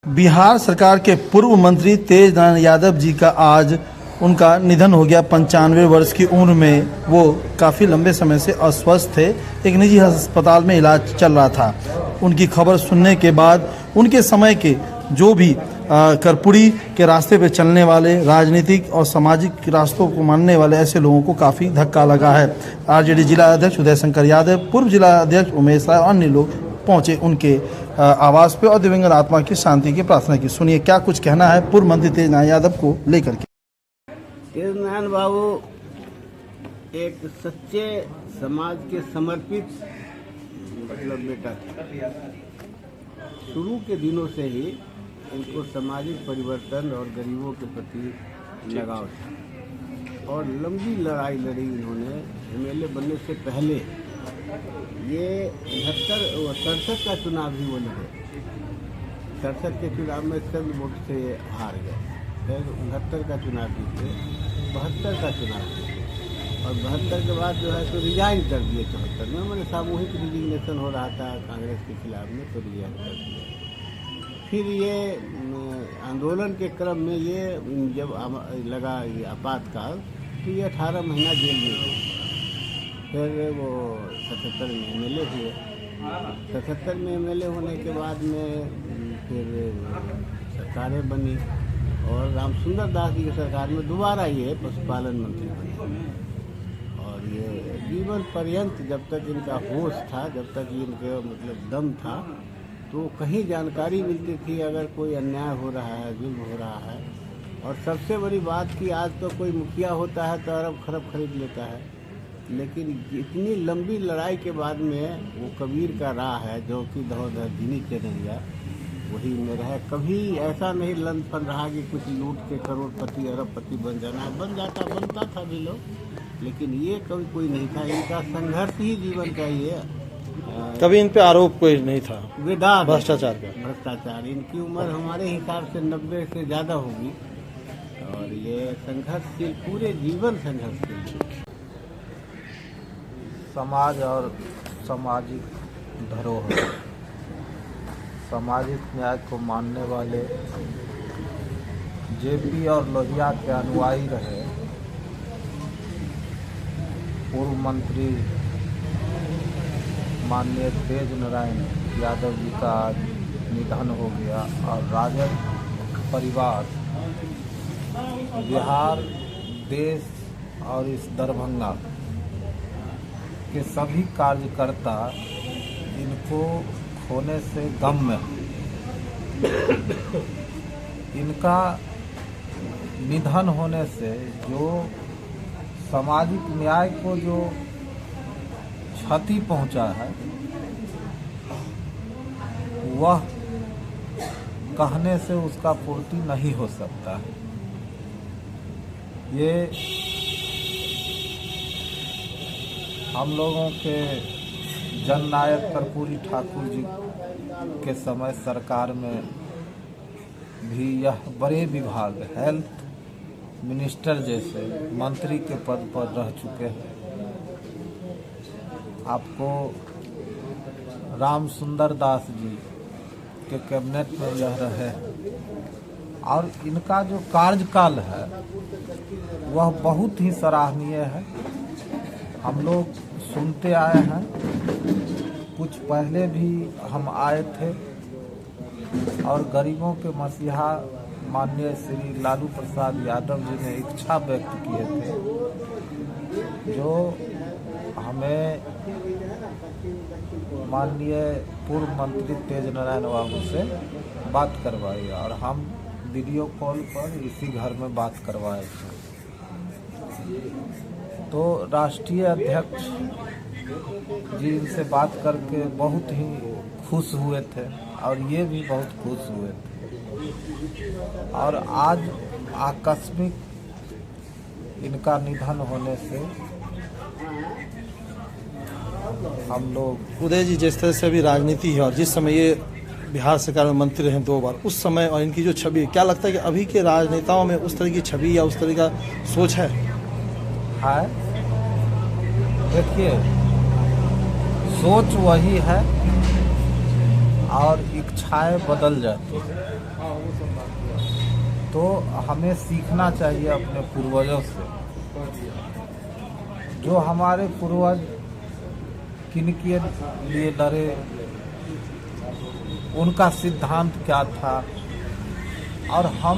बिहार सरकार के पूर्व मंत्री तेज नारायण यादव जी का आज उनका निधन हो गया। 95 वर्ष की उम्र में वो काफ़ी लंबे समय से अस्वस्थ थे। एक निजी अस्पताल में इलाज चल रहा था। उनकी खबर सुनने के बाद उनके समय के जो भी कर्पूरी के रास्ते पे चलने वाले, राजनीतिक और सामाजिक रास्तों को मानने वाले ऐसे लोगों को काफ़ी धक्का लगा है। आरजेडी जिला अध्यक्ष उदय शंकर यादव, पूर्व जिला अध्यक्ष उमेश राय और अन्य लोग पहुंचे उनके आवास पे और दिवंगत आत्मा की शांति की प्रार्थना की। सुनिए क्या कुछ कहना है पूर्व मंत्री तेज नारायण यादव को लेकर के। तेज नारायण बाबू एक सच्चे समाज के समर्पित बेटा थे। शुरू के दिनों से ही इनको सामाजिक परिवर्तन और गरीबों के प्रति लगाव था और लंबी लड़ाई लड़ी इन्होंने। एमएलए बनने से पहले ये 67 का चुनाव भी वो लड़े। 67 के चुनाव में चंद वोट से हार गए। फिर 69 का चुनाव जीते, 72 का चुनाव जीते और 72 के बाद जो है तो रिजाइन कर दिए। 74 में मैंने सामूहिक रिजिग्नेशन हो रहा था कांग्रेस के खिलाफ में, तो रिजाइन कर दिया। फिर ये आंदोलन के क्रम में ये जब लगा ये आपातकाल, तो ये 18 महीना जेल में थे। फिर वो 77 में एमएलए हुए। 77 में एमएलए होने के बाद में फिर सरकारें बनी और रामसुंदर दास जी की सरकार में दोबारा ये पशुपालन मंत्री बने। और ये जीवन पर्यंत जब तक इनका होश था, जब तक इनके मतलब दम था, तो कहीं जानकारी मिलती थी अगर कोई अन्याय हो रहा है, जुल्म हो रहा है। और सबसे बड़ी बात कि आज तो कोई मुखिया होता है तो अरब खरब खरीद लेता है, लेकिन इतनी लंबी लड़ाई के बाद में वो कबीर का राह है जो कि धौधर दीनी चढ़िया वही में रहे। कभी ऐसा नहीं लन फन रहा कि कुछ लूट के करोड़पति अरबपति बन जाना है। बनता था भी लोग, लेकिन ये कभी कोई नहीं था। इनका संघर्ष ही जीवन का ये कभी इन पे आरोप कोई नहीं था विदात भ्रष्टाचार का। भ्रष्टाचार इनकी उम्र हमारे हिसाब से 90 से ज़्यादा होगी और ये संघर्षशील, पूरे जीवन संघर्षशील। समाज और सामाजिक धरोहर, सामाजिक न्याय को मानने वाले जेपी और लोहिया के अनुयायी रहे पूर्व मंत्री माननीय तेज नारायण यादव जी का आज निधन हो गया। और राजद परिवार, बिहार, देश और इस दरभंगा के सभी कार्यकर्ता इनको खोने से गम में। इनका निधन होने से जो सामाजिक न्याय को जो क्षति पहुंचा है वह कहने से उसका पूर्ति नहीं हो सकता है। ये हम लोगों के जननायक कर्पूरी ठाकुर जी के समय सरकार में भी यह बड़े विभाग हेल्थ मिनिस्टर जैसे मंत्री के पद पर रह चुके हैं। आपको रामसुंदर दास जी के कैबिनेट में यह रहे और इनका जो कार्यकाल है वह बहुत ही सराहनीय है। हम लोग सुनते आए हैं, कुछ पहले भी हम आए थे और गरीबों के मसीहा माननीय श्री लालू प्रसाद यादव जी ने इच्छा व्यक्त किए थे जो हमें माननीय पूर्व मंत्री तेज नारायण बाबू से बात करवाई और हम वीडियो कॉल पर इसी घर में बात करवाए थे। तो राष्ट्रीय अध्यक्ष जी इनसे बात करके बहुत ही खुश हुए थे और ये भी बहुत खुश हुए थे। और आज आकस्मिक इनका निधन होने से हम लोग उदय जी, जिस तरह से अभी राजनीति है और जिस समय ये बिहार सरकार में मंत्री रहे 2 बार, उस समय और इनकी जो छवि, क्या लगता है कि अभी के राजनेताओं में उस तरह की छवि या उस तरह का सोच है? देखिए, सोच वही है और इच्छाएं बदल जाती हैं। तो हमें सीखना चाहिए अपने पूर्वजों से। जो हमारे पूर्वज किनके लिए लड़े, उनका सिद्धांत क्या था और हम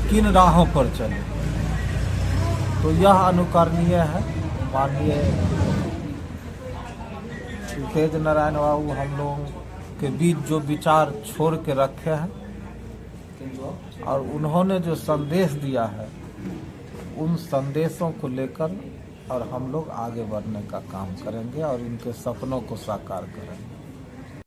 किन राहों पर चले, तो यह अनुकरणीय है। माननीय तेज नारायण बाबू हम लोगों के बीच जो विचार छोड़ के रखे हैं और उन्होंने जो संदेश दिया है, उन संदेशों को लेकर और हम लोग आगे बढ़ने का काम करेंगे और इनके सपनों को साकार करेंगे।